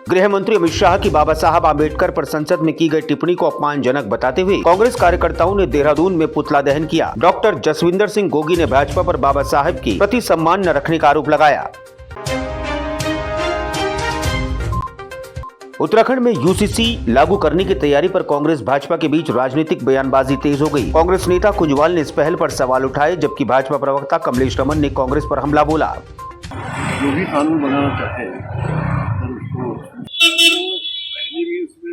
गृह मंत्री अमित शाह की बाबा साहब आम्बेडकर पर संसद में की गई टिप्पणी को अपमानजनक बताते हुए कांग्रेस कार्यकर्ताओं ने देहरादून में पुतला दहन किया। डॉक्टर जसविंदर सिंह गोगी ने भाजपा पर बाबा साहब के प्रति सम्मान न रखने का आरोप लगाया। उत्तराखंड में यूसीसी लागू करने की तैयारी पर कांग्रेस भाजपा के बीच राजनीतिक बयानबाजी तेज हो गई। कांग्रेस नेता कुंजवाल ने इस पहल पर सवाल उठाए, जबकि भाजपा प्रवक्ता कमलेश रमन ने कांग्रेस पर हमला बोला। जो भी कानून बनाना चाहते हैं पहले भी उसमें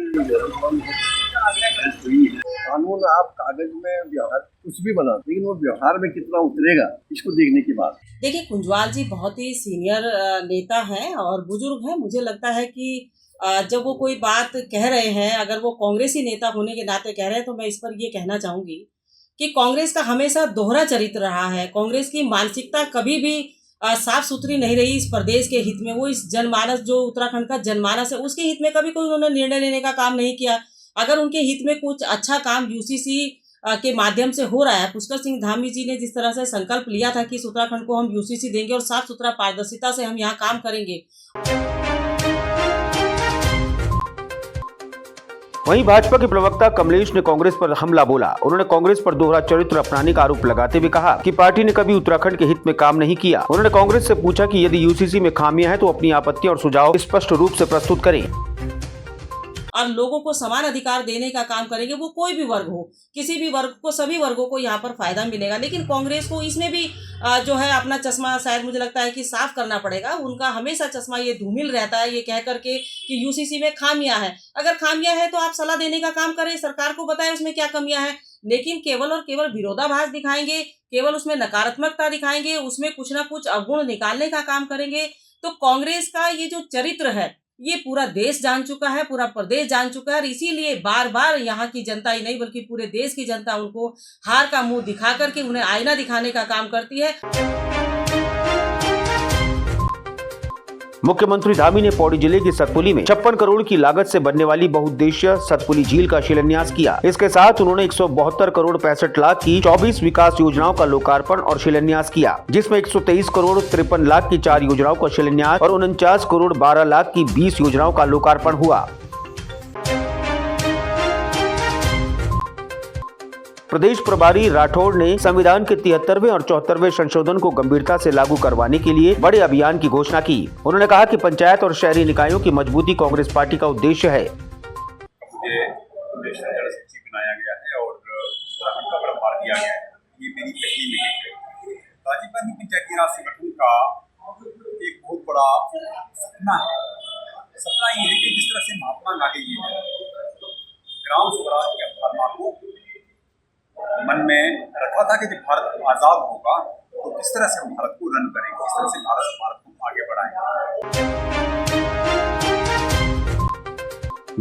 कानून आप कागज में व्यवहार कुछ भी बना, लेकिन वो व्यवहार में कितना उतरेगा इसको देखने की बात। देखिए, कुंजवाल जी बहुत ही सीनियर नेता हैं और बुजुर्ग हैं। मुझे लगता है कि जब वो कोई बात कह रहे हैं, अगर वो कांग्रेसी नेता होने के नाते कह रहे हैं, तो मैं इस पर ये कहना चाहूंगी कि कांग्रेस का हमेशा दोहरा चरित्र रहा है। कांग्रेस की मानसिकता कभी भी साफ सुथरी नहीं रही इस प्रदेश के हित में। वो इस जनमानस, जो उत्तराखंड का जनमानस है, उसके हित में कभी कोई उन्होंने निर्णय लेने का काम नहीं किया। अगर उनके हित में कुछ अच्छा काम यूसीसी के माध्यम से हो रहा है, पुष्कर सिंह धामी जी ने जिस तरह से संकल्प लिया था कि इस उत्तराखंड को हम यूसीसी देंगे और साफ सुथरा पारदर्शिता से हम यहाँ काम करेंगे। वहीं भाजपा के प्रवक्ता कमलेश ने कांग्रेस पर हमला बोला। उन्होंने कांग्रेस पर दोहरा चरित्र अपनाने का आरोप लगाते हुए कहा कि पार्टी ने कभी उत्तराखंड के हित में काम नहीं किया। उन्होंने कांग्रेस से पूछा कि यदि यूसीसी में खामियां हैं तो अपनी आपत्तियां और सुझाव स्पष्ट रूप से प्रस्तुत करें और लोगों को समान अधिकार देने का काम करेंगे। वो कोई भी वर्ग हो, किसी भी वर्ग को, सभी वर्गों को यहाँ पर फायदा मिलेगा। लेकिन कांग्रेस को इसमें भी जो है अपना चश्मा शायद मुझे लगता है कि साफ करना पड़ेगा। उनका हमेशा चश्मा ये धूमिल रहता है, ये कह करके कि यूसीसी में खामियां है। अगर खामियां है तो आप सलाह देने का काम करें, सरकार को बताएं उसमें क्या कमियां हैं। लेकिन केवल और केवल विरोधाभास दिखाएंगे, केवल उसमें नकारात्मकता दिखाएंगे, उसमें कुछ ना कुछ अवगुण निकालने का काम करेंगे, तो कांग्रेस का ये जो चरित्र है ये पूरा देश जान चुका है, पूरा प्रदेश जान चुका है। और इसीलिए बार बार यहाँ की जनता ही नहीं बल्कि पूरे देश की जनता उनको हार का मुंह दिखा करके उन्हें आईना दिखाने का काम करती है। मुख्यमंत्री धामी ने पौड़ी जिले की सतपुली में 56 करोड़ की लागत से बनने वाली बहुउद्देशीय सतपुली झील का शिलान्यास किया। इसके साथ उन्होंने 172 करोड़ 65 लाख की 24 विकास योजनाओं का लोकार्पण और शिलान्यास किया, जिसमें 123 करोड़ 53 लाख की 4 योजनाओं का शिलान्यास और 49 करोड़ 12 लाख की 20 योजनाओं का लोकार्पण हुआ। प्रदेश प्रभारी राठौड़ ने संविधान के 73वें और 74वें संशोधन को गंभीरता से लागू करवाने के लिए बड़े अभियान की घोषणा की। उन्होंने कहा कि पंचायत और शहरी निकायों की मजबूती कांग्रेस पार्टी का उद्देश्य है। बनाया गया है और उत्तराखंड का प्रभार दिया गया है। ये मेरी पहली मीटिंग है। राजीव पंचायती राज संगठन का एक बहुत बड़ा सपना है। सपना ये है कि जिस तरह से महात्मा गांधी जी ने ग्राम स्वराज की अवधारणा को मन में रखा था कि जब भारत आजाद होगा तो किस तरह से हम भारत को रन करेंगे, किस तरह से भारत को आगे बढ़ाएंगे।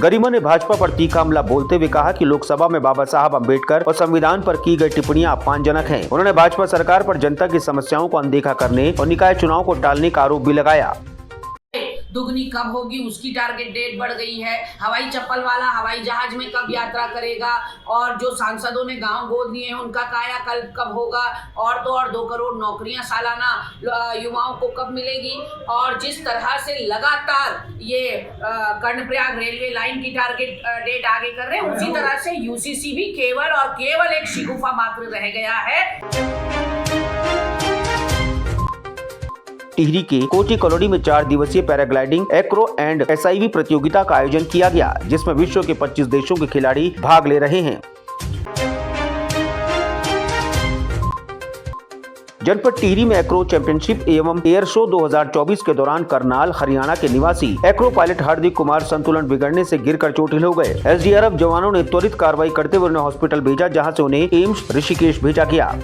गरिमा ने भाजपा पर तीखा हमला बोलते हुए कहा कि लोकसभा में बाबा साहब आम्बेडकर और संविधान पर की गई टिप्पणियां अपमानजनक हैं। उन्होंने भाजपा सरकार पर जनता की समस्याओं को अनदेखा करने और निकाय चुनाव को टालने का आरोप भी लगाया। दुगनी कब होगी उसकी टारगेट डेट बढ़ गई है। हवाई चप्पल वाला हवाई जहाज में कब यात्रा करेगा, और जो सांसदों ने गांव गोद लिए हैं उनका कायाकल्प कब होगा, और तो और 2 करोड़ नौकरियां सालाना युवाओं को कब मिलेगी। और जिस तरह से लगातार ये कर्णप्रयाग रेलवे लाइन की टारगेट डेट आगे कर रहे हैं, उसी तरह से यूसीसी भी केवल और केवल एक शिगुफा मात्र रह गया है। टिहरी के कोटी कॉलोनी में 4 दिवसीय पैराग्लाइडिंग, एक्रो एंड एसआईवी प्रतियोगिता का आयोजन किया गया, जिसमें विश्व के 25 देशों के खिलाड़ी भाग ले रहे हैं। जनपद टिहरी में एक्रो चैंपियनशिप एवं एयर शो 2024 के दौरान करनाल हरियाणा के निवासी एक्रो पायलट हार्दिक कुमार संतुलन बिगड़ने से गिरकर चोटिल हो गए। एसडीआरएफ जवानों ने त्वरित कार्रवाई करते हुए उन्हें हॉस्पिटल भेजा, जहां से उन्हें एम्स ऋषिकेश भेजा गया।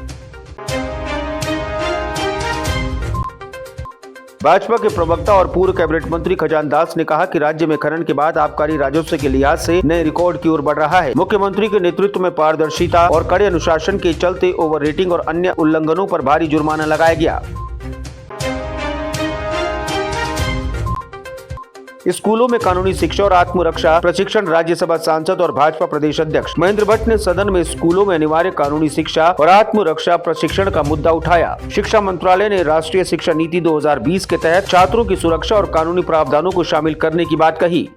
भाजपा के प्रवक्ता और पूर्व कैबिनेट मंत्री खजान दास ने कहा कि राज्य में खनन के बाद आबकारी राजस्व के लिहाज से नए रिकॉर्ड की ओर बढ़ रहा है। मुख्यमंत्री के नेतृत्व में पारदर्शिता और कड़े अनुशासन के चलते ओवर रेटिंग और अन्य उल्लंघनों पर भारी जुर्माना लगाया गया। स्कूलों में कानूनी शिक्षा और आत्मरक्षा प्रशिक्षण। राज्यसभा सांसद और भाजपा प्रदेश अध्यक्ष महेंद्र भट्ट ने सदन में स्कूलों में अनिवार्य कानूनी शिक्षा और आत्मरक्षा प्रशिक्षण का मुद्दा उठाया। शिक्षा मंत्रालय ने राष्ट्रीय शिक्षा नीति 2020 के तहत छात्रों की सुरक्षा और कानूनी प्रावधानों को शामिल करने की बात कही।